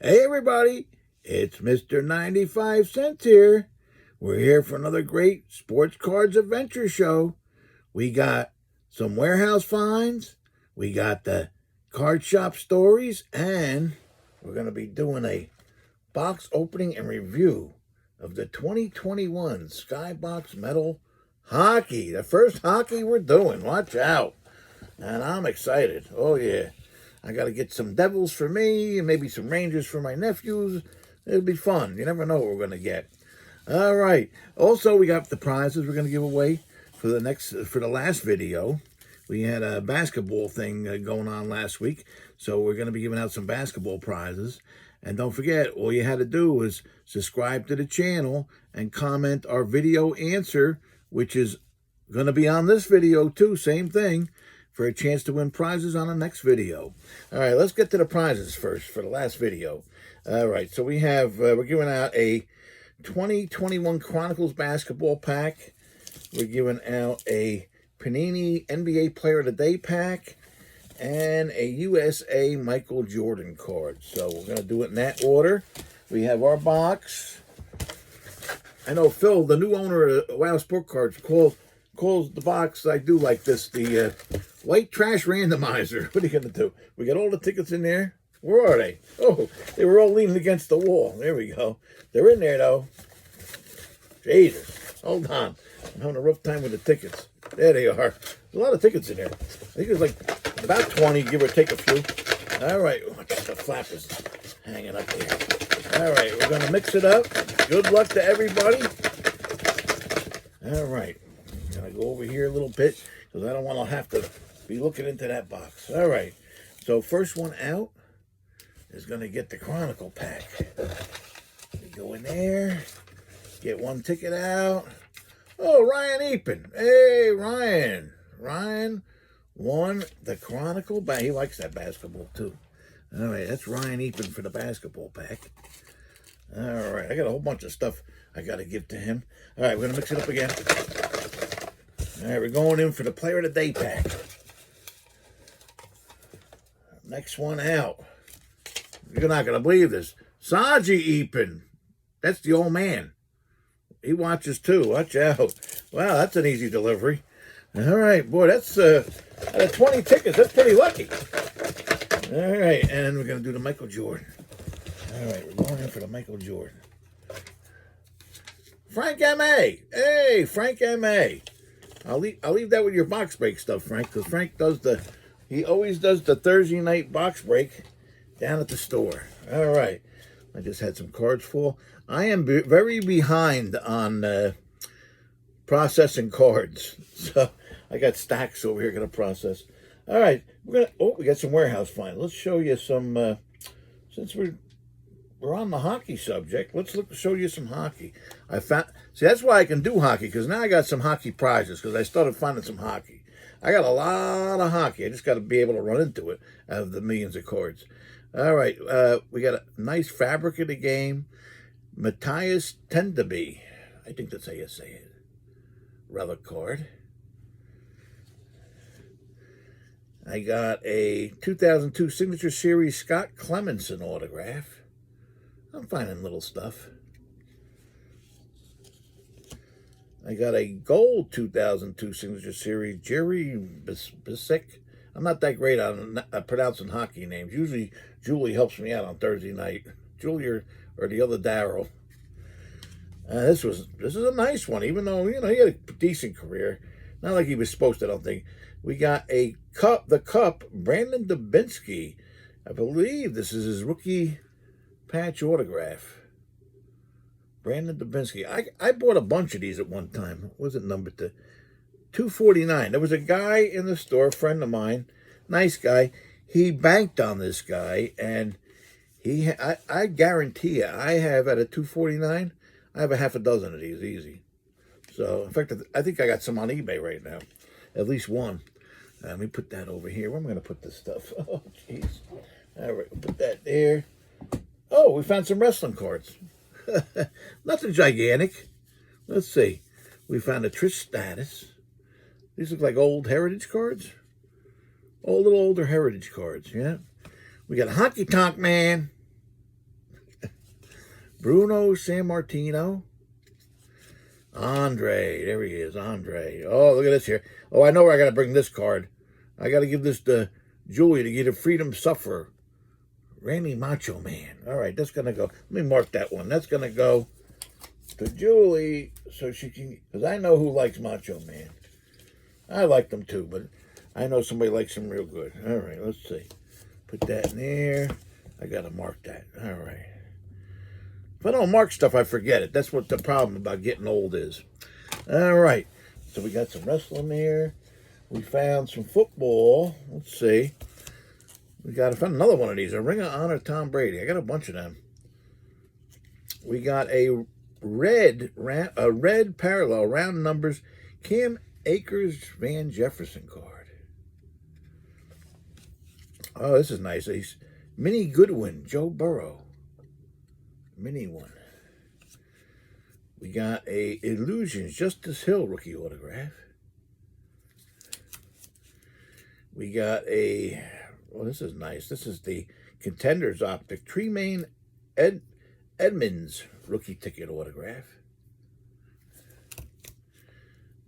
Hey everybody, it's Mr. 95 cents here. We're here for another great Sports Cards adventure show. We got some warehouse finds, we got the card shop stories, and we're going to be doing a box opening and review of the 2021 Skybox Metal Hockey. The first hockey we're doing, watch out. And I'm excited, oh yeah. I got to get some Devils for me and maybe some Rangers for my nephews. It'll be fun. You never know what we're going to get. All right. Also, we got the prizes we're going to give away for the last video. We had a basketball thing going on last week, so we're going to be giving out some basketball prizes. And don't forget, all you had to do was subscribe to the channel and comment our video answer, which is going to be on this video too. Same thing, for a chance to win prizes on the next video. All right, let's get to the prizes first for the last video. All right, so we have, we're giving out a 2021 Chronicles basketball pack. We're giving out a Panini NBA Player of the Day pack and a USA Michael Jordan card. So we're going to do it in that order. We have our box. I know Phil, the new owner of Wow Sport Cards, calls the box I do like this the white trash randomizer. What are you going to do? We got all the tickets in there. Where are they? Oh, they were all leaning against the wall. There we go. They're in there, though. Jesus. Hold on. I'm having a rough time with the tickets. There they are. There's a lot of tickets in there. I think there's like about 20, give or take a few. All right. The flap is hanging up here. All right. We're going to mix it up. Good luck to everybody. All right. I'm going to go over here a little bit because I don't want to have to be looking into that box. All right. So first one out is going to get the Chronicle pack. We go in there, get one ticket out. Oh, Ryan Eapen. Hey, Ryan. Ryan won the Chronicle. He likes that basketball, too. All right, that's Ryan Eapen for the basketball pack. All right, I got a whole bunch of stuff I got to give to him. All right, we're going to mix it up again. All right, we're going in for the Player of the Day pack. Next one out. You're not going to believe this. Saji Eapen. That's the old man. He watches too. Watch out. Wow, that's an easy delivery. All right, boy, that's out of 20 tickets. That's pretty lucky. All right, and we're going to do the Michael Jordan. All right, we're going in for the Michael Jordan. Frank M.A. Hey, Frank M.A. I'll leave that with your box break stuff, Frank, because Frank he always does the Thursday night box break down at the store. All right. I just had some cards full. I am very behind on processing cards. So I got stacks over here going to process. All right. We got some warehouse finds. Let's show you some, since we're on the hockey subject, let's show you some hockey. See, that's why I can do hockey, because now I got some hockey prizes, because I started finding some hockey. I got a lot of hockey. I just got to be able to run into it out of the millions of cards. All right, we got a nice fabric of the game. Matthias Tendeby. I think that's how you say it. Relic card. I got a 2002 Signature Series Scott Clemenson autograph. I'm finding little stuff. I got a gold 2002 Signature Series Jerry Bisek. I'm not that great on pronouncing hockey names. Usually Julie helps me out on Thursday night. Julie or the other Daryl. This is a nice one, even though, he had a decent career. Not like he was supposed to, I don't think. We got the cup, Brandon Dubinsky. I believe this is his rookie patch autograph. Brandon Dubinsky. I bought a bunch of these at one time. What was it numbered to? 249. There was a guy in the store, a friend of mine, nice guy. He banked on this guy, and I guarantee you, I have at a 249, I have a half a dozen of these easy. So, in fact, I think I got some on eBay right now, at least one. Let me put that over here. Where am I going to put this stuff? Oh, jeez. All right, we'll put that there. Oh, we found some wrestling cards. Nothing gigantic. Let's see. We found a Trish Stratus. These look like old heritage cards. Little older heritage cards, yeah. We got a Honky Tonk Man. Bruno Sammartino. Andre. There he is, Andre. Oh, look at this here. Oh, I know where I got to bring this card. I got to give this to Julie to get a Freedom Sufferer. Randy Macho Man. All right, that's going to go. Let me mark that one. That's going to go to Julie so she can, because I know who likes Macho Man. I like them too, but I know somebody likes them real good. All right, let's see. Put that in there. I got to mark that. All right. If I don't mark stuff, I forget it. That's what the problem about getting old is. All right. So we got some wrestling there. We found some football. Let's see. We got to find another one of these. A Ring of Honor Tom Brady. I got a bunch of them. We got a red parallel round numbers Cam Akers Van Jefferson card. Oh, this is nice. He's Mini Goodwin, Joe Burrow. Mini one. We got a Illusions Justice Hill rookie autograph. We got a, oh, this is nice. This is the Contenders Optic Tremaine Edmonds rookie ticket autograph.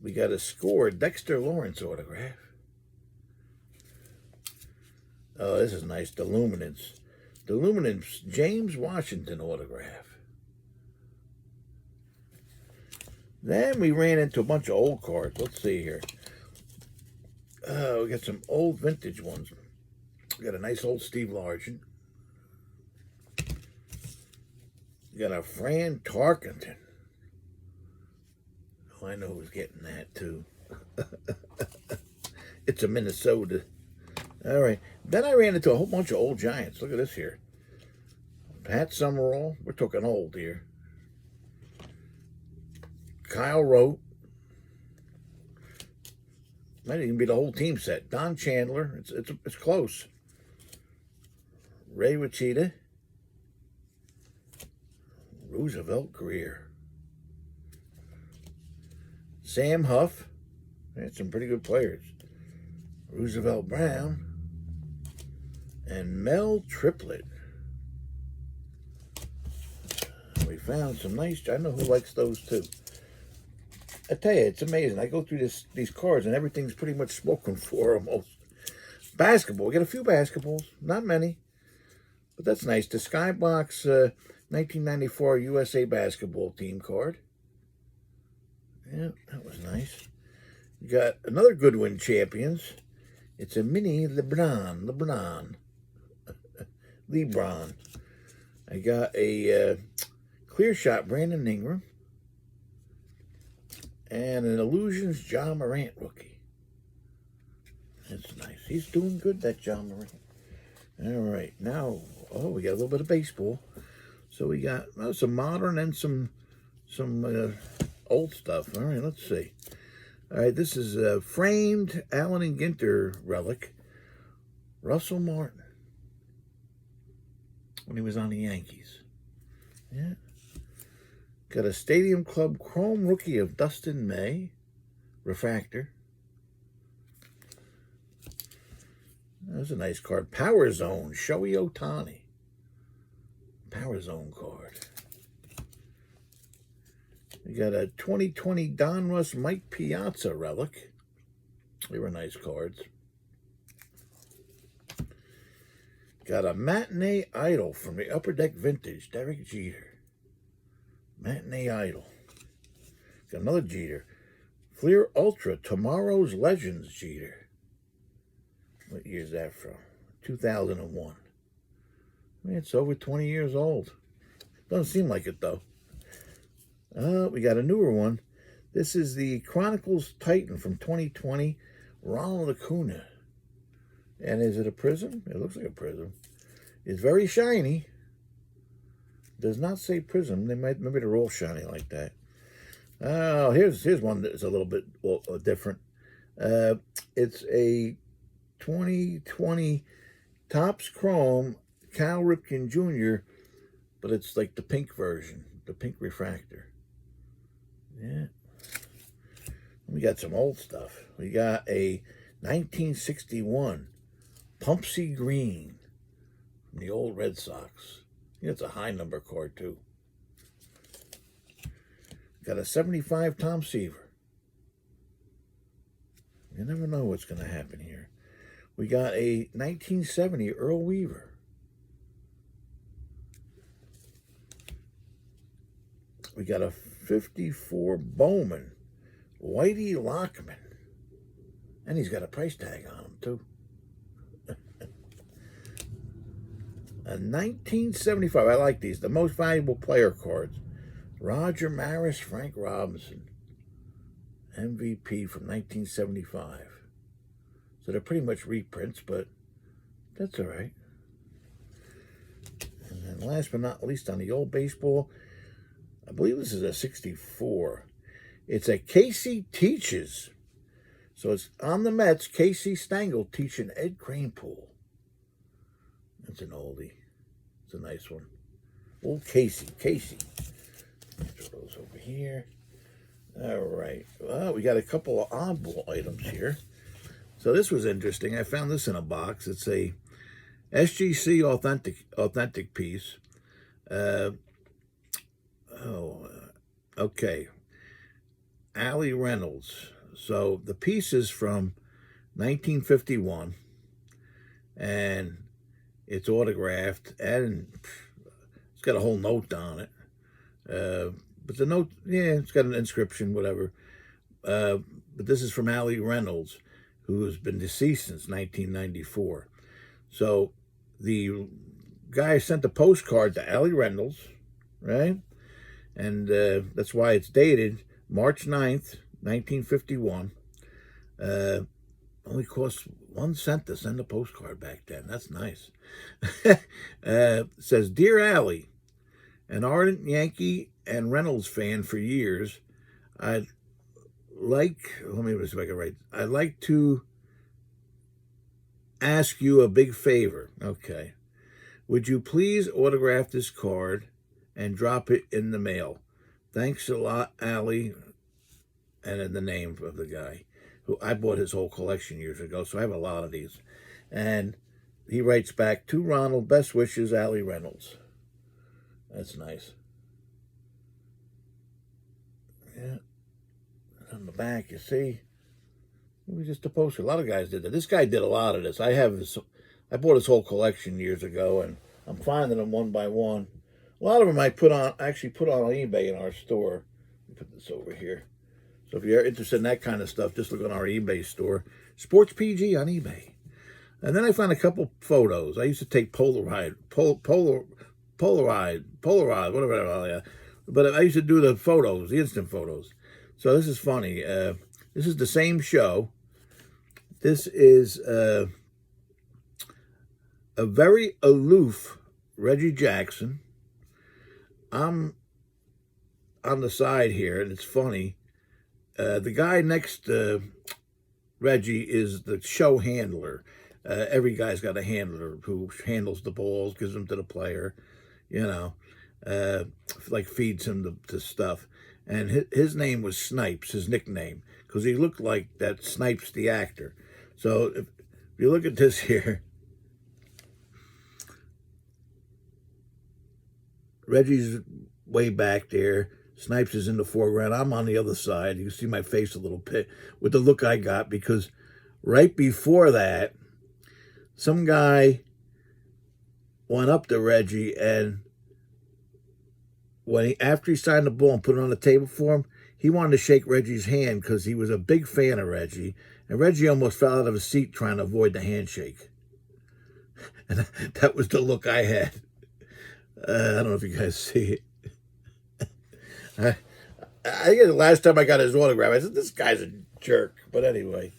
We got a Score Dexter Lawrence autograph. Oh, this is nice. The Luminance James Washington autograph. Then we ran into a bunch of old cards. Let's see here. We got some old vintage ones. We got a nice old Steve Largent. We got a Fran Tarkenton. Oh, I know who's getting that too. It's a Minnesota. All right. Then I ran into a whole bunch of old Giants. Look at this here. Pat Summerall. We're talking old here. Kyle Rote. Might even be the whole team set. Don Chandler. It's close. Ray Wichita. Roosevelt Greer. Sam Huff. They had some pretty good players. Roosevelt Brown. And Mel Triplett. We found some nice, I know who likes those too. I tell you, it's amazing. I go through these cards and everything's pretty much spoken for almost. Basketball. We got a few basketballs. Not many. But that's nice. The Skybox 1994 USA basketball team card. Yeah, that was nice. We got another Goodwin Champions. It's a mini LeBron. I got a clear shot Brandon Ingram. And an Illusions John Morant rookie. That's nice. He's doing good, that John Morant. All right. Now, oh, we got a little bit of baseball. So we got some modern and some old stuff. All right, let's see. All right, this is a framed Allen and Ginter relic. Russell Martin. When he was on the Yankees. Yeah. Got a Stadium Club Chrome rookie of Dustin May. Refractor. That's a nice card. Power Zone. Shohei Ohtani. Power Zone card. We got a 2020 Donruss Mike Piazza relic. They were nice cards. Got a Matinee Idol from the Upper Deck Vintage. Derek Jeter. Matinee Idol. Got another Jeter. Fleer Ultra Tomorrow's Legends Jeter. What year is that from? 2001. I mean, it's over 20 years old. Doesn't seem like it, though. We got a newer one. This is the Chronicles Titan from 2020. Ronald Acuna. And is it a prism? It looks like a prism. It's very shiny. Does not say prism. Maybe they're all shiny like that. Oh, here's one that's a little bit different. It's a 2020 Topps Chrome Cal Ripken Jr., but it's like the pink version, the pink refractor. Yeah. We got some old stuff. We got a 1961 Pumpsy Green from the old Red Sox. I think it's a high number card too. Got a 75 Tom Seaver. You never know what's going to happen here. We got a 1970 Earl Weaver. We got a 54 Bowman Whitey Lockman. And he's got a price tag on him, too. A 1975. I like these. The most valuable player cards. Roger Maris, Frank Robinson. MVP from 1975. So they're pretty much reprints, but that's all right. And then last but not least, on the old baseball, I believe this is a 64. It's a Casey Teaches. So it's on the Mets, Casey Stengel teaching Ed Kranepool. That's an oldie. It's a nice one. Old Casey. Throw those over here. All right. Well, we got a couple of oddball items here. So this was interesting. I found this in a box. It's a SGC authentic piece. Okay. Allie Reynolds. So the piece is from 1951, and it's autographed, and it's got a whole note on it. But the note, yeah, it's got an inscription, whatever. But this is from Allie Reynolds, who has been deceased since 1994. So the guy sent a postcard to Allie Reynolds, right? And that's why it's dated March 9th, 1951. Only cost 1 cent to send a postcard back then. That's nice. Says, Dear Allie, an ardent Yankee and Reynolds fan for years, I'd like to ask you a big favor. Okay. Would you please autograph this card and drop it in the mail? Thanks a lot, Allie. And in the name of the guy who I bought his whole collection years ago, so I have a lot of these. And he writes back, to Ronald, best wishes, Allie Reynolds. That's nice. Yeah. On the back, you see, it was just a poster. A lot of guys did that. This guy did a lot of this. I bought his whole collection years ago, and I'm finding them one by one. A lot of them I actually put on eBay in our store. Let me put this over here. So if you're interested in that kind of stuff, just look on our eBay store. Sports PG on eBay. And then I found a couple photos. I used to take Polaroid, whatever. But I used to do the photos, the instant photos. So this is funny. This is the same show. This is a very aloof Reggie Jackson. I'm on the side here, and it's funny. The guy next to Reggie is the show handler. Every guy's got a handler who handles the balls, gives them to the player, like feeds him to stuff. And his name was Snipes, his nickname, because he looked like that Snipes the actor. So if you look at this here, Reggie's way back there. Snipes is in the foreground. I'm on the other side. You see my face a little bit with the look I got, because right before that, some guy went up to Reggie, and after he signed the ball and put it on the table for him, he wanted to shake Reggie's hand because he was a big fan of Reggie, and Reggie almost fell out of his seat trying to avoid the handshake. And that was the look I had. I don't know if you guys see it. I think the last time I got his autograph, I said, this guy's a jerk. But anyway.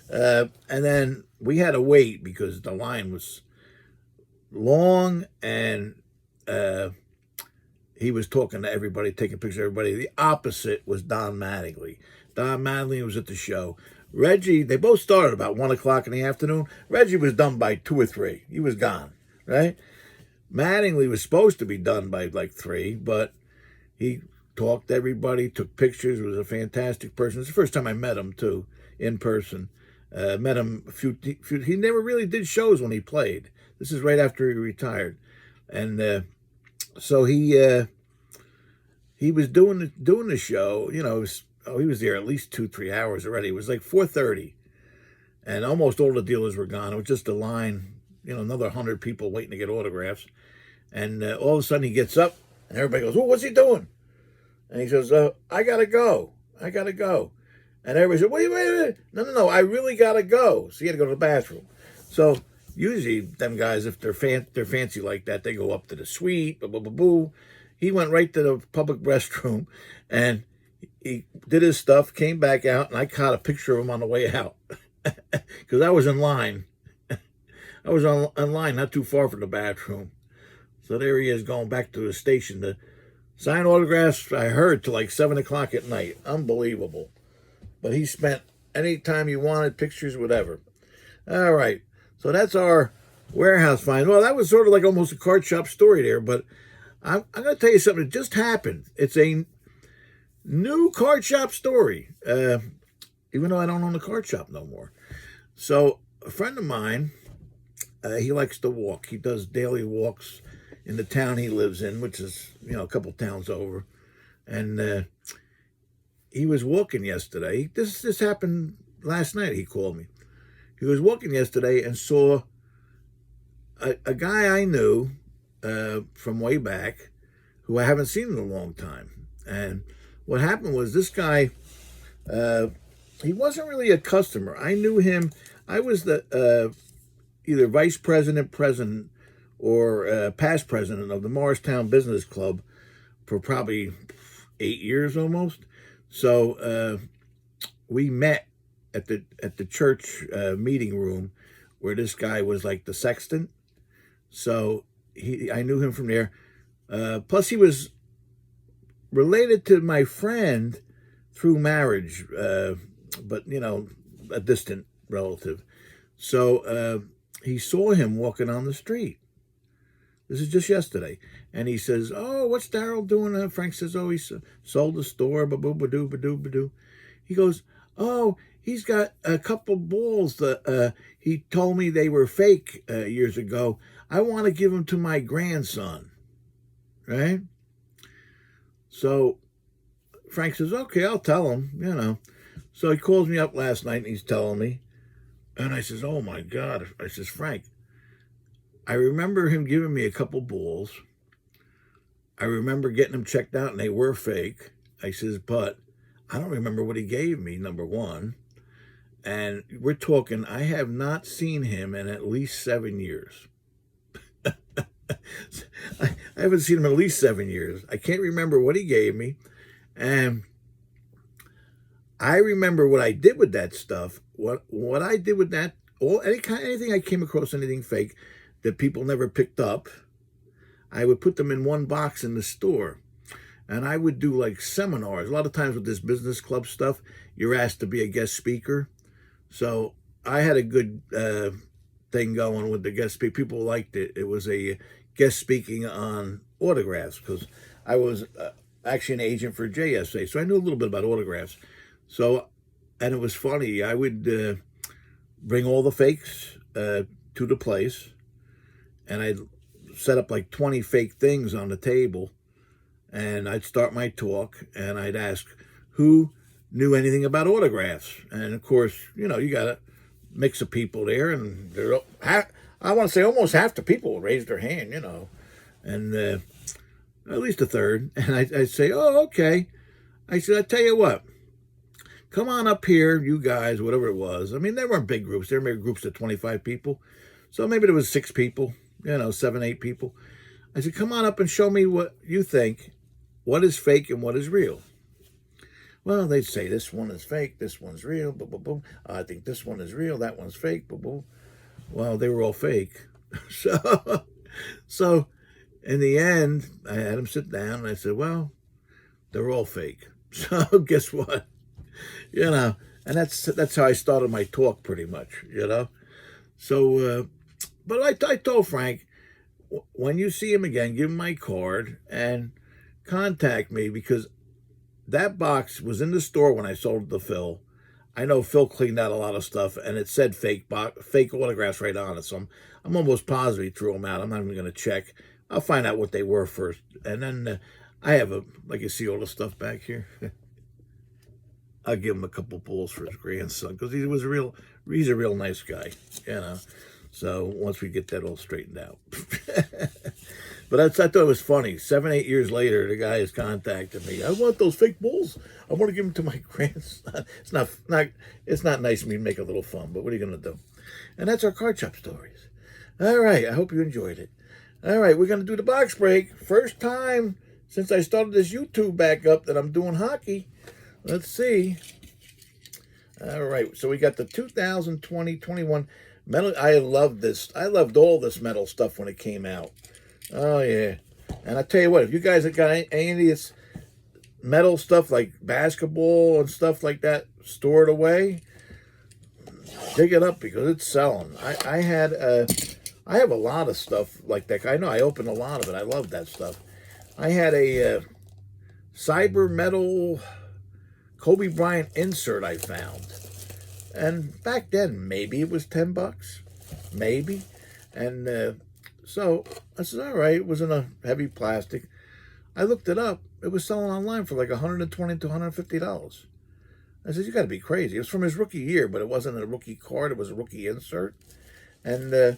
And then we had to wait because the line was long, and he was talking to everybody, taking pictures of everybody. The opposite was Don Mattingly. Don Mattingly was at the show. Reggie, they both started about 1 o'clock in the afternoon. Reggie was done by 2 or 3. He was gone, right? Mattingly was supposed to be done by like 3, but he talked to everybody, took pictures, was a fantastic person. It's the first time I met him, too, in person. Met him he never really did shows when he played. This is right after he retired. And so he he was doing the show. You know, he was there at least 2-3 hours already. It was like 4:30, and almost all the dealers were gone. It was just a line, you know, another 100 people waiting to get autographs. And all of a sudden he gets up, and everybody goes, "Oh, what's he doing?" And he says, "I gotta go. I gotta go." And everybody said, "Wait. No. I really gotta go." So he had to go to the bathroom. So usually them guys, if they're fancy like that, they go up to the suite, blah, blah, blah, blah. He went right to the public restroom, and he did his stuff, came back out, and I caught a picture of him on the way out. Because I was in line. I was in line not too far from the bathroom. So there he is going back to the station to sign autographs, I heard, till like 7 o'clock at night. Unbelievable. But he spent any time he wanted, pictures, whatever. All right. So that's our warehouse find. Well, that was sort of like almost a card shop story there, but I'm going to tell you something that just happened. It's a new card shop story, even though I don't own a card shop no more. So a friend of mine, he likes to walk. He does daily walks in the town he lives in, which is, you know, a couple towns over. And he was walking yesterday. This happened last night. He called me. He was walking yesterday and saw a guy I knew from way back, who I haven't seen in a long time. And what happened was, this guy, he wasn't really a customer. I knew him. I was the either vice president, or past president of the Morristown Business Club for probably 8 years almost. So we met at the church meeting room, where this guy was like the sexton. So I knew him from there. Plus he was related to my friend through marriage, but, you know, a distant relative. So he saw him walking on the street. This is just yesterday. And he says, "Oh, what's Daryl doing?" Frank says, "Oh, he sold the store, ba-boo-ba-doo. He goes, "Oh, he's got a couple balls that he told me they were fake years ago. I want to give them to my grandson." Right? So Frank says, "Okay, I'll tell him, you know." So he calls me up last night and he's telling me. And I says, "Oh my God." I says, "Frank, I remember him giving me a couple balls. I remember getting them checked out and they were fake." I says, "But I don't remember what he gave me, number one. And we're talking, I have not seen him in at least 7 years." I haven't seen him in at least 7 years. I can't remember what he gave me. And I remember what I did with that stuff. What I did with that, anything I came across, anything fake that people never picked up, I would put them in one box in the store. And I would do like seminars. A lot of times with this business club stuff, you're asked to be a guest speaker. So I had a good thing going with the guest speaker. People liked it. It was a guest speaking on autographs, because I was actually an agent for JSA. So I knew a little bit about autographs. So, and it was funny. I would bring all the fakes to the place, and I'd set up like 20 fake things on the table, and I'd start my talk, and I'd ask who knew anything about autographs. And of course, you know, you got a mix of people there, and I want to say almost half the people raised their hand, you know, and at least a third. And I'd say, "Oh, okay." I said, "I tell you what, come on up here, you guys," whatever it was. I mean, they weren't big groups. They were maybe groups of 25 people. So maybe there was 6 people, you know, 7, 8 people. I said, "Come on up and show me what you think, what is fake and what is real." Well, they'd say, "This one is fake, this one's real, boom, boom, boom. I think this one is real, that one's fake, boom, boom." Well, they were all fake. So in the end, I had them sit down, and I said, "Well, they're all fake." So guess what? You know, and that's how I started my talk pretty much, you know. So, but I told Frank, when you see him again, give him my card and contact me, because that box was in the store when I sold it to Phil. I know Phil cleaned out a lot of stuff, and it said fake autographs right on it. So I'm almost positive he threw them out. I'm not even going to check. I'll find out what they were first. And then I have like you see all the stuff back here. I'll give him a couple pulls for his grandson because he's a real nice guy, you know. So once we get that all straightened out. But I thought it was funny. 7, 8 years later, the guy has contacted me. I want those fake bulls. I want to give them to my grandson. It's not nice of me to make a little fun, but what are you going to do? And that's our card shop stories. All right, I hope you enjoyed it. All right, we're going to do the box break. First time since I started this YouTube back up that I'm doing hockey. Let's see. All right, so we got the 2020-21 metal. I love this. I loved all this metal stuff when it came out. Oh, yeah. And I tell you what, if you guys have got any of this metal stuff like basketball and stuff like that stored away, dig it up because it's selling. I have a lot of stuff like that. I know I opened a lot of it. I love that stuff. I had a cyber metal Kobe Bryant insert I found. And back then, maybe it was $10. Maybe. And so I said, all right, it was in a heavy plastic. I looked it up. It was selling online for like $120 to $150. I said, you got to be crazy. It was from his rookie year, but it wasn't a rookie card. It was a rookie insert. And I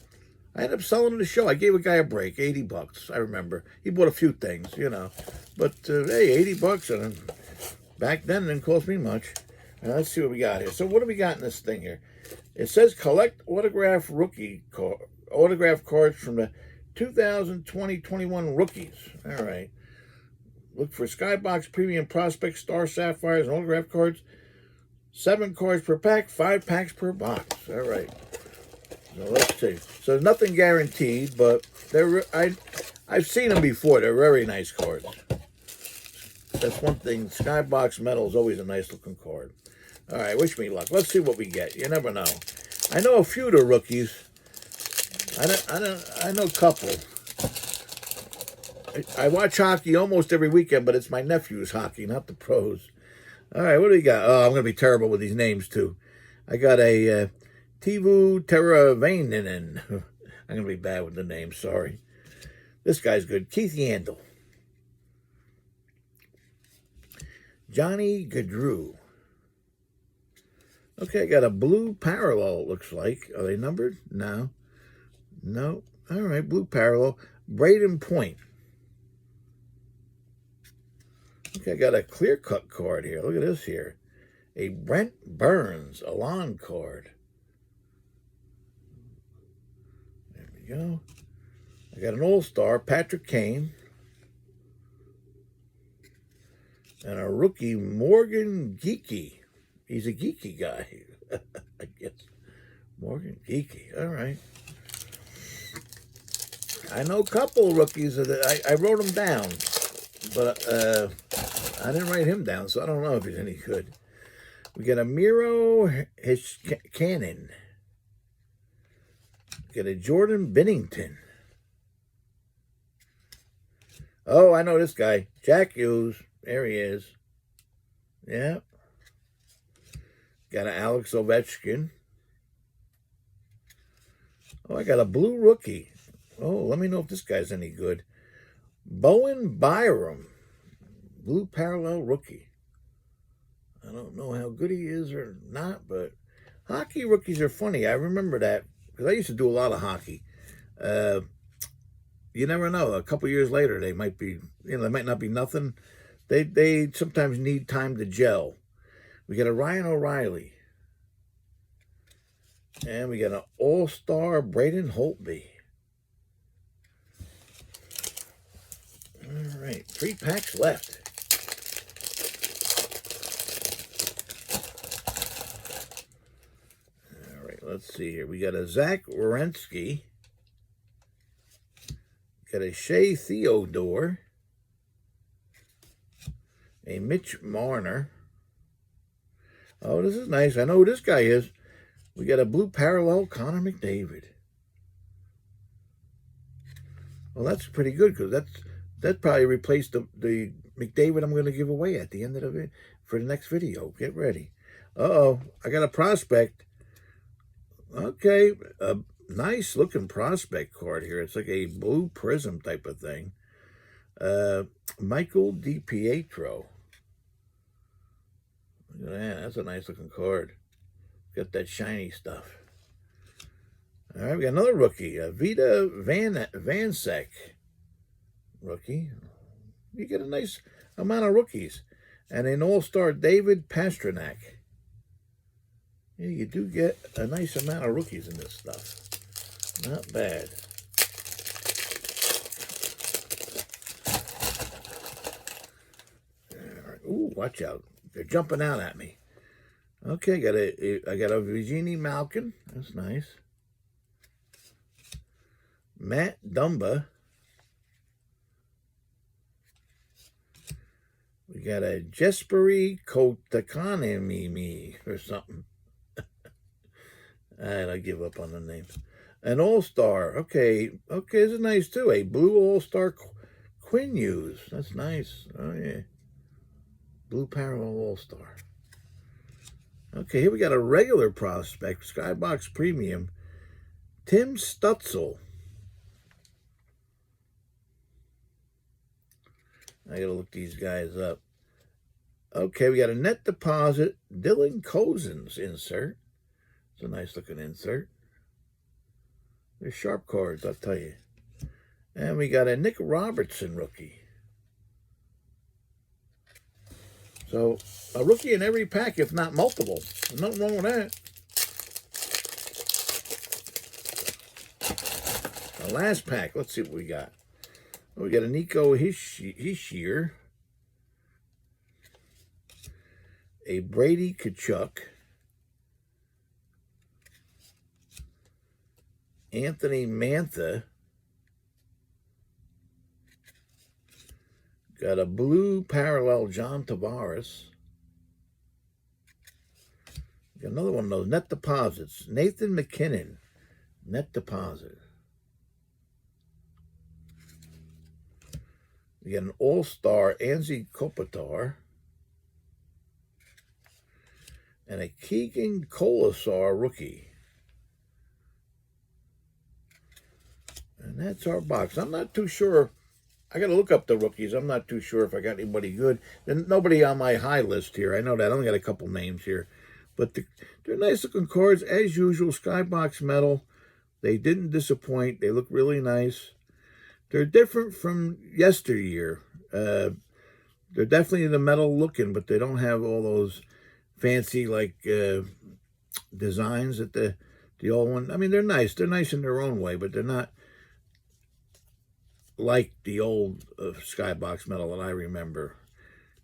ended up selling the show. I gave a guy a break, $80. I remember. He bought a few things, you know. But, hey, $80, and back then it didn't cost me much. Now, let's see what we got here. So what do we got in this thing here? It says collect autograph cards from the 2020-21 rookies. All right. Look for Skybox Premium Prospect Star Sapphires and autograph cards. 7 cards per pack, 5 packs per box. All right. So let's see. So nothing guaranteed, but I've seen them before. They're very nice cards. That's one thing. Skybox Metal is always a nice looking card. All right, wish me luck. Let's see what we get. You never know. I know a few of the rookies. I know a couple. I watch hockey almost every weekend, but it's my nephew's hockey, not the pros. All right, what do we got? Oh, I'm going to be terrible with these names, too. I got a Tivu Teravainen. I'm going to be bad with the names, sorry. This guy's good. Keith Yandel. Johnny Gaudreau. Okay, I got a blue parallel, it looks like. Are they numbered? No. No. All right, blue parallel. Braden Point. Okay, I got a clear-cut card here. Look at this here. A Brent Burns Alon card. There we go. I got an all-star, Patrick Kane. And a rookie, Morgan Geekie. He's a geeky guy, I guess. Morgan Geekie. All right. I know a couple of rookies. I wrote them down, but I didn't write him down, so I don't know if he's any good. We got a Miro Cannon. We got a Jordan Binnington. Oh, I know this guy. Jack Hughes. There he is. Yeah. Got an Alex Ovechkin. Oh, I got a blue rookie. Oh, let me know if this guy's any good. Bowen Byram. Blue parallel rookie. I don't know how good he is or not, but hockey rookies are funny. I remember that because I used to do a lot of hockey. You never know. A couple years later, they might be, they might not be nothing. They sometimes need time to gel. We got a Ryan O'Reilly. And we got an all-star Braden Holtby. All right, 3 packs left. All right, let's see here. We got a Zach Werenski. Got a Shea Theodore. A Mitch Marner. Oh, this is nice. I know who this guy is. We got a blue parallel Connor McDavid. Well, that's pretty good because that probably replaced the McDavid I'm going to give away at the end of it for the next video. Get ready. Uh-oh, I got a prospect. Okay, a nice looking prospect card here. It's like a blue prism type of thing. Michael DiPietro. Look at that. That's a nice looking card. Got that shiny stuff. All right, we got another rookie, Vita Vansek. Rookie. You get a nice amount of rookies. And an all-star David Pastrnak. Yeah, you do get a nice amount of rookies in this stuff. Not bad. Ooh, watch out. They're jumping out at me. Okay, I got a Virginie Malkin. That's nice. Matt Dumba. We got a Jesperi Kotakanemi or something. I give up on the names. An all-star. Okay, this is nice too. A blue all-star Quinn Hughes. That's nice. Oh, yeah. Blue parallel all-star. Okay, here we got a regular prospect, Skybox Premium, Tim Stutzel. I gotta look these guys up. Okay, we got a net deposit, Dylan Cousins insert. It's a nice looking insert. They're sharp cards, I'll tell you. And we got a Nick Robertson rookie. So, a rookie in every pack, if not multiple. There's nothing wrong with that. The last pack, let's see what we got. We got a Nico Hischier, a Brady Tkachuk, Anthony Mantha, got a blue parallel John Tavares, got another one of those net deposits, Nathan McKinnon, net deposit. We got an all-star Anze Kopitar and a Keegan Colasar rookie. And that's our box. I'm not too sure. I got to look up the rookies. I'm not too sure if I got anybody good. There's nobody on my high list here. I know that. I only got a couple names here. But they're nice-looking cards. As usual, Skybox Metal. They didn't disappoint. They look really nice. They're different from yesteryear. They're definitely the metal looking, but they don't have all those fancy like designs that the old one. I mean, they're nice. They're nice in their own way, but they're not like the old Skybox Metal that I remember.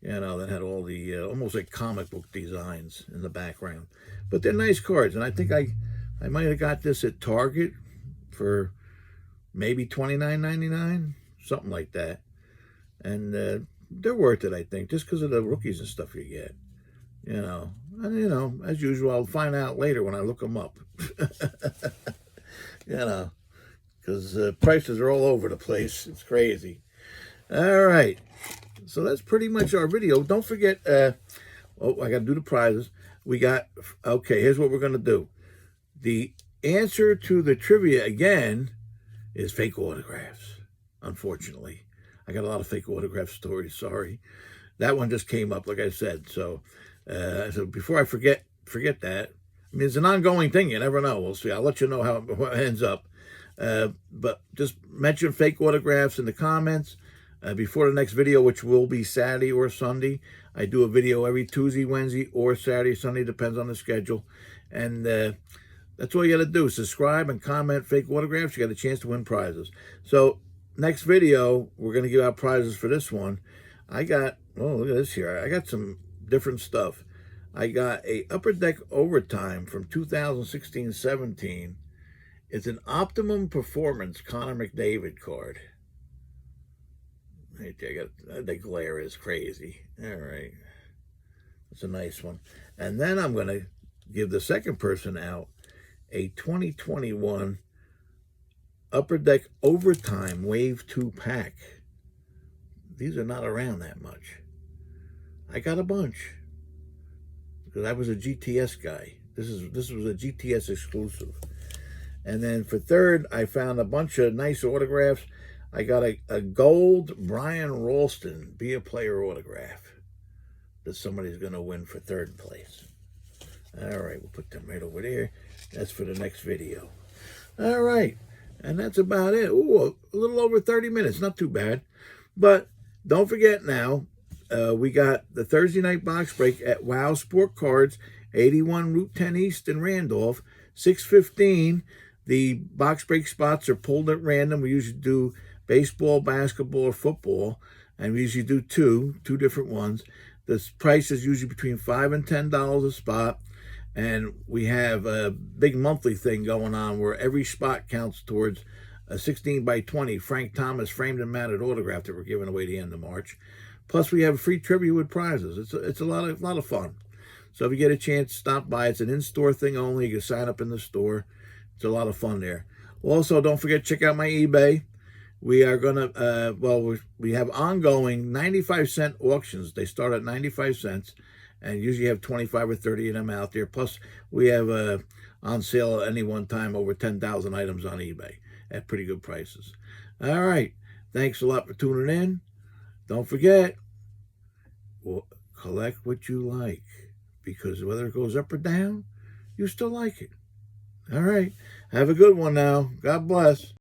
You know, that had all the almost like comic book designs in the background. But they're nice cards, and I think I might have got this at Target for maybe $29.99, something like that. And they're worth it, I think, just because of the rookies and stuff you get. You know, and, you know, as usual, I'll find out later when I look them up. You know, because prices are all over the place. It's crazy. All right. So that's pretty much our video. Don't forget, I got to do the prizes. We got, okay, here's what we're going to do. The answer to the trivia, again, is fake autographs, unfortunately. I got a lot of fake autograph stories, sorry. That one just came up, like I said. So before I forget that, I mean, it's an ongoing thing. You never know. We'll see. I'll let you know how it ends up. But just mention fake autographs in the comments. Before the next video, which will be Saturday or Sunday. I do a video every Tuesday, Wednesday, or Saturday, Sunday, depends on the schedule. And that's all you got to do. Subscribe and comment fake autographs. You got a chance to win prizes. So next video, we're going to give out prizes for this one. I got, oh, look at this here. I got some different stuff. I got a Upper Deck Overtime from 2016-17. It's an Optimum Performance Connor McDavid card. Right there, the glare is crazy. All right. It's a nice one. And then I'm going to give the second person out a 2021 Upper Deck Overtime Wave 2 pack. These are not around that much. I got a bunch because I was a GTS guy. This was a GTS exclusive. And then for third, I found a bunch of nice autographs. I got a gold Brian Ralston Be a Player autograph that somebody's going to win for third place. All right, we'll put them right over there. That's for the next video. All right, and that's about it. Ooh, a little over 30 minutes, not too bad. But don't forget now, we got the Thursday night box break at Wow Sport Cards, 81 Route 10 East in Randolph, 6:15. The box break spots are pulled at random. We usually do baseball, basketball, or football, and we usually do two different ones. The price is usually between $5 and $10 a spot, and we have a big monthly thing going on where every spot counts towards a 16 by 20 Frank Thomas framed and mounted autograph that we're giving away at the end of March. Plus, we have a free trivia with prizes. It's a lot of fun. So if you get a chance, stop by. It's an in-store thing only. You can sign up in the store. It's a lot of fun there. Also, don't forget, check out my eBay. We are going to, we have ongoing 95-cent auctions. They start at 95 cents, and usually have 25 or 30 of them out there. Plus, we have on sale at any one time over 10,000 items on eBay at pretty good prices. All right. Thanks a lot for tuning in. Don't forget, collect what you like, because whether it goes up or down, you still like it. All right. Have a good one now. God bless.